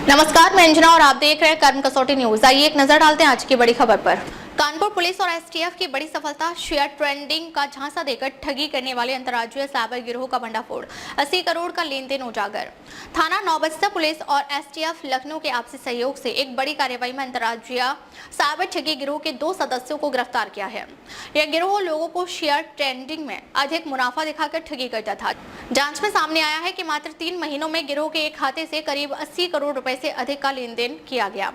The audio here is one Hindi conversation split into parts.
नमस्कार, मैं अंजना और आप देख रहे हैं कर्म कसौटी न्यूज। आइए एक नजर डालते हैं आज की बड़ी खबर पर। कानपुर पुलिस और एसटीएफ की बड़ी सफलता, शेयर ट्रेंडिंग का झांसा देकर ठगी करने वाले अंतर्राज्यीय साइबर गिरोह का भंडाफोड़, 80 करोड़ का लेन देन उजागर। थाना नौबस्ता पुलिस और एसटीएफ लखनऊ के आपसी सहयोग से एक बड़ी कार्रवाई में अंतर्राज्यीय साइबर ठगी गिरोह के 2 सदस्यों को गिरफ्तार किया है। यह गिरोह लोगों को शेयर ट्रेंडिंग में अधिक मुनाफा दिखाकर ठगी करता था। जांच में सामने आया है कि मात्र 3 महीनों में गिरोह के एक खाते से करीब 80 करोड़ रुपए से अधिक का लेन देन किया गया।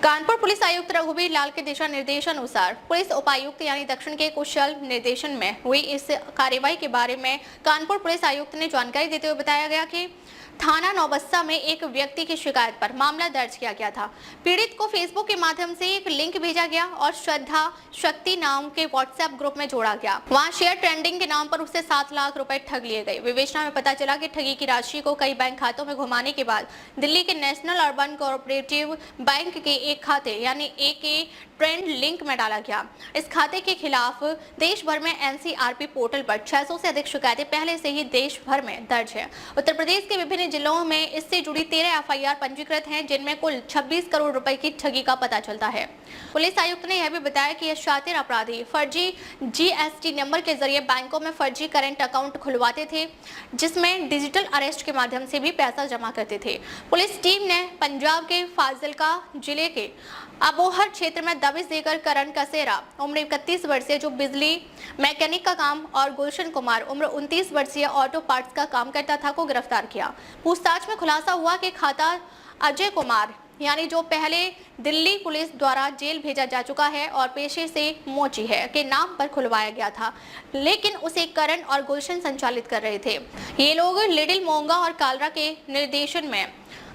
कानपुर पुलिस आयुक्त रघुवीर लाल के दिशा निर्देशानुसार पुलिस उपायुक्त यानी दक्षिण के कुशल निर्देशन में हुई इस कार्रवाई के बारे में कानपुर पुलिस आयुक्त ने जानकारी देते हुए बताया गया कि थाना नौबस्ता में एक व्यक्ति की शिकायत पर मामला दर्ज किया गया था। पीड़ित को फेसबुक के माध्यम से एक लिंक भेजा गया और श्रद्धा शक्ति नाम के व्हाट्सएप ग्रुप में जोड़ा गया। वहां शेयर ट्रेंडिंग के नाम पर उससे 7 लाख रुपए ठग लिए गए। विवेचना में पता चला कि ठगी की राशि को कई बैंक खातों में घुमाने के बाद दिल्ली के नेशनल अर्बन कोऑपरेटिव बैंक के एक खाते यानी AK ट्रेंड लिंक में डाला गया। इस खाते के खिलाफ देश भर में NCRP पोर्टल पर 600 से अधिक शिकायतें पहले से ही देश भर में दर्ज है। उत्तर प्रदेश के विभिन्न जिलों में इससे जुड़ी 13 FIR पंजीकृत हैं, जिनमें कुल 26 करोड़ रुपए की ठगी का पता चलता है। पुलिस आयुक्त ने यह भी बताया कि यह शातिर अपराधी फर्जी GST नंबर के जरिए बैंकों में फर्जी करंट अकाउंट खुलवाते थे, जिसमें डिजिटल अरेस्ट के माध्यम से भी पैसा जमा करते थे। पुलिस टीम ने पंजाब के फाजिल्का जिले के अबोहर क्षेत्र में दबिश देकर करण कसेरा उम्र 31 वर्षीय जो बिजली मैकेनिक का काम और गुलशन कुमार उम्र 29 वर्षीय ऑटो पार्ट्स का काम करता था को गिरफ्तार किया। पूछताछ में खुलासा हुआ कि खाता अजय कुमार यानी जो पहले दिल्ली पुलिस द्वारा जेल भेजा जा चुका है और पेशे से मोची है के नाम पर खुलवाया गया था, लेकिन उसे करण और गुलशन संचालित कर रहे थे। ये लोग लिटिल मोंगा और कालरा के निर्देशन में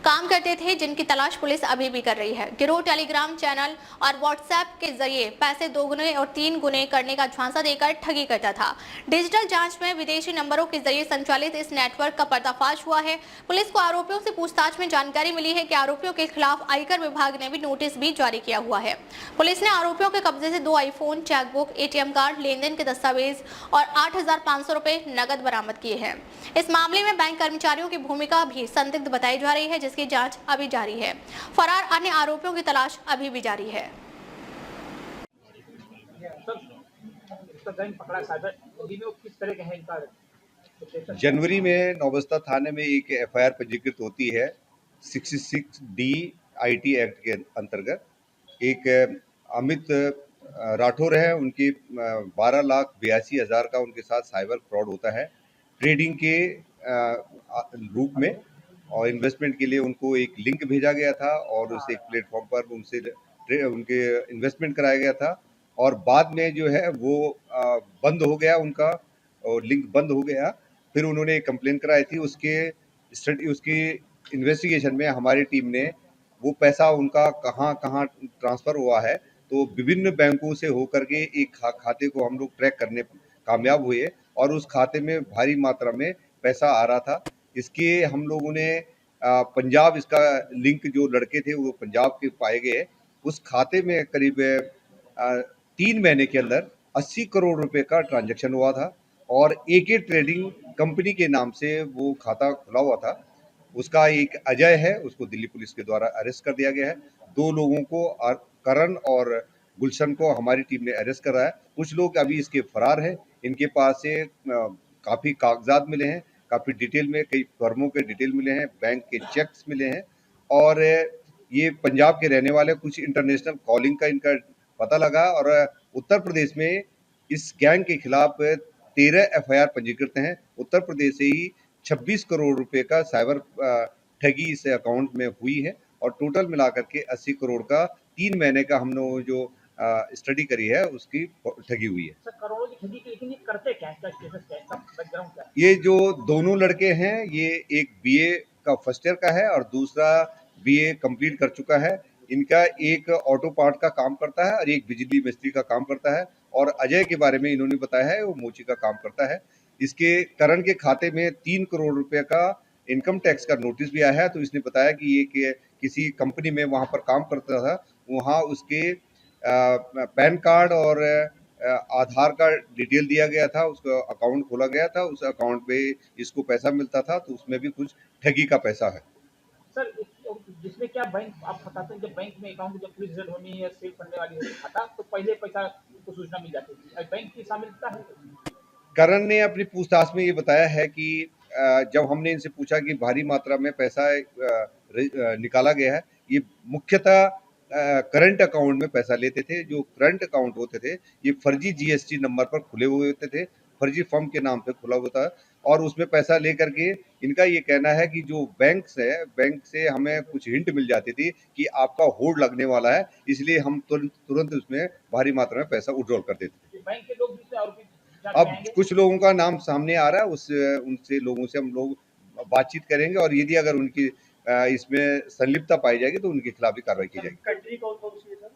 काम करते थे, जिनकी तलाश पुलिस अभी भी कर रही है। गिरोह टेलीग्राम चैनल और व्हाट्सएप के जरिए पैसे 2 गुने और 3 गुने करने का झांसा देकर ठगी करता था। डिजिटल जांच में विदेशी नंबरों के जरिए संचालित इस नेटवर्क का पर्दाफाश हुआ है। पुलिस को आरोपियों से पूछताछ में जानकारी मिली है कि आरोपियों के खिलाफ आयकर विभाग ने भी नोटिस भी जारी किया हुआ है। पुलिस ने आरोपियों के कब्जे से 2 आईफोन, चेकबुक, ATM कार्ड, लेनदेन के दस्तावेज और 8,500 रुपए नकद बरामद किए हैं। इस मामले में बैंक कर्मचारियों की भूमिका भी संदिग्ध बताई जा रही है, जिसकी जांच अभी जारी है। फरार अन्य आरोपियों की तलाश अभी भी जारी है। जनवरी में नौबस्ता थाने में एक FIR पंजीकृत होती है 66D IT एक्ट के अंतर्गत। एक अमित राठौर है, उनकी 12,82,000 का उनके साथ साइबर फ्रॉड होता है ट्रेडिंग के रूप में, और इन्वेस्टमेंट के लिए उनको एक लिंक भेजा गया था और उस एक प्लेटफॉर्म पर उनसे उनके इन्वेस्टमेंट कराया गया था, और बाद में जो है वो बंद हो गया उनका, और लिंक बंद हो गया। फिर उन्होंने कंप्लेन कराई थी। उसकी इन्वेस्टिगेशन में हमारी टीम ने वो पैसा उनका कहाँ कहाँ ट्रांसफ़र हुआ है, तो विभिन्न बैंकों से होकर के एक खाते को हम लोग ट्रैक करने कामयाब हुए, और उस खाते में भारी मात्रा में पैसा आ रहा था। इसके हम लोगों ने पंजाब, इसका लिंक जो लड़के थे वो पंजाब के पाए गए। उस खाते में करीब 3 महीने के अंदर 80 करोड़ रुपए का ट्रांजैक्शन हुआ था, और AK ट्रेडिंग कंपनी के नाम से वो खाता खुला हुआ था। उसका एक अजय है, उसको दिल्ली पुलिस के द्वारा अरेस्ट कर दिया गया है। 2 लोगों को, करण और गुलशन को, हमारी टीम ने अरेस्ट करा है। कुछ लोग अभी इसके फरार हैं। इनके पास से काफ़ी कागजात मिले हैं, काफ़ी डिटेल में कई फर्मों के डिटेल मिले हैं, बैंक के चेक्स मिले हैं, और ये पंजाब के रहने वाले। कुछ इंटरनेशनल कॉलिंग का इनका पता लगा, और उत्तर प्रदेश में इस गैंग के खिलाफ 13 FIR पंजीकृत हैं। उत्तर प्रदेश से ही 26 करोड़ रुपए का साइबर ठगी इस अकाउंट में हुई है, और टोटल मिलाकर के 80 करोड़ का 3 महीने का हम लोग जो स्टडी करी है उसकी ठगी हुई है। सर, करोड़ों की ठगी की, लेकिन ये करते क्या है, इसका स्टेटस क्या है, इसका बैकग्राउंड क्या है? ये जो दोनों लड़के हैं, ये एक BA का फर्स्ट ईयर का है और दूसरा BA कंप्लीट कर चुका है। इनका एक ऑटो पार्ट का काम करता है और एक बिजली मिस्त्री का काम करता है, और अजय के बारे में इन्होंने बताया है वो मोची का काम करता है। इसके करण के खाते में 3 करोड़ रुपए का इनकम टैक्स का नोटिस भी आया है। तो इसने बताया कि ये किसी कंपनी में वहाँ पर काम करता था, वहाँ उसके पैन कार्ड और आधार का डिटेल दिया गया था, उसका अकाउंट खोला गया था, उस अकाउंट पे इसको पैसा मिलता था, तो उसमें भी कुछ ठगी का पैसा है। सर, जिसमें क्या बैंक आप बताते हैं, जब बैंक में अकाउंट जब फ्रीज होनी या सेल करने वाली होती खाता, तो पहले पैसा को सूचना मिल जाती थी। बैंक की शामिलता है। करण ने अपनी पूछताछ में ये बताया है कि जब हमने इनसे पूछा कि भारी मात्रा में पैसा निकाला गया है, ये मुख्यतः करंट अकाउंट में पैसा लेते थे। जो करंट अकाउंट होते थे ये फर्जी जीएसटी नंबर पर खुले हुए होते थे, फर्जी फर्म के नाम पे खुला होता है, और उसमें पैसा लेकर के इनका ये कहना है कि जो बैंक से हमें कुछ हिंट मिल जाती थी कि आपका होल्ड लगने वाला है, इसलिए हम तुरंत उसमें भारी मात्रा में पैसा विड्रॉल कर देते थे। बैंक के लोग भी और भी अब कुछ लोगों का नाम सामने आ रहा है, उनसे लोगों से हम लोग बातचीत करेंगे, और यदि अगर उनकी इसमें संलिप्तता पाई जाएगी तो उनके खिलाफ भी कार्रवाई की जाएगी। कंट्री कौन कौन सी है सर?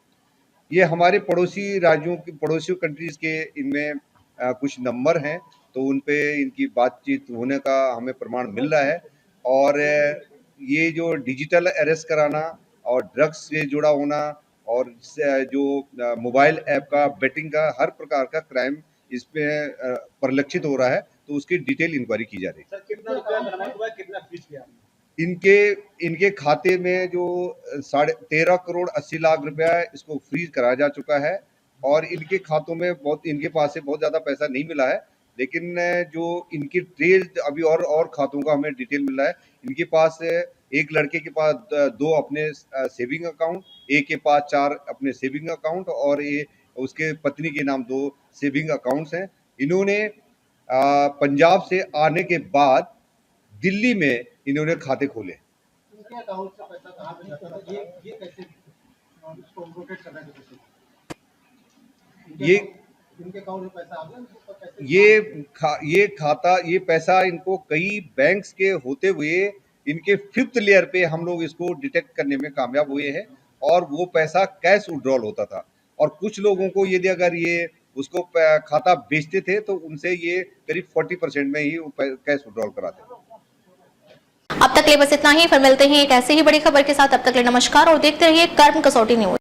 ये हमारे पड़ोसी राज्यों की, पड़ोसी कंट्रीज के इनमें कुछ नंबर हैं, तो उन पे इनकी बातचीत होने का हमें प्रमाण मिल रहा है। और ये जो डिजिटल अरेस्ट कराना और ड्रग्स से जुड़ा होना और जो मोबाइल ऐप का बेटिंग का हर प्रकार का क्राइम इसमें परिलक्षित हो रहा है, तो उसकी डिटेल इंक्वायरी की जा रही है। सर कितना रुपया बरामद हुआ, कितना फ्रीज किया? इनके खाते में जो 13.80 करोड़ रुपया इसको फ्रीज कराया जा चुका है, और इनके खातों में इनके पास से बहुत ज्यादा पैसा नहीं मिला है, लेकिन जो इनकी ट्रेल अभी और खातों का हमें डिटेल मिल रहा है। इनके पास एक लड़के के पास 2 अपने सेविंग अकाउंट, एक के पास 4 अपने सेविंग अकाउंट, और ये उसके पत्नी के नाम 2 सेविंग अकाउंट्स हैं। इन्होंने पंजाब से आने के बाद दिल्ली में इन्होंने खाते खोले। इनके अकाउंट से पैसा कहाँ पे जाता था? ये कैसे इसको रोटेट करना है कैसे? ये इनके अकाउंट में पैसा आ गया, ये पैसा इनको कई बैंक्स के होते हुए इनके 5th लेयर पे हम लोग इसको डिटेक्ट करने में कामयाब हुए हैं, और वो पैसा कैश विड्रॉल होता था। और कुछ लोगों को यदि अगर ये उसको खाता बेचते थे तो उनसे ये करीब 40% में ही कैश विड्रॉल कराते थे। अब तक के लिए बस इतना ही, फिर मिलते हैं एक ऐसे ही बड़ी खबर के साथ। अब तक के लिए नमस्कार और देखते रहिए कर्म कसौटी न्यूज।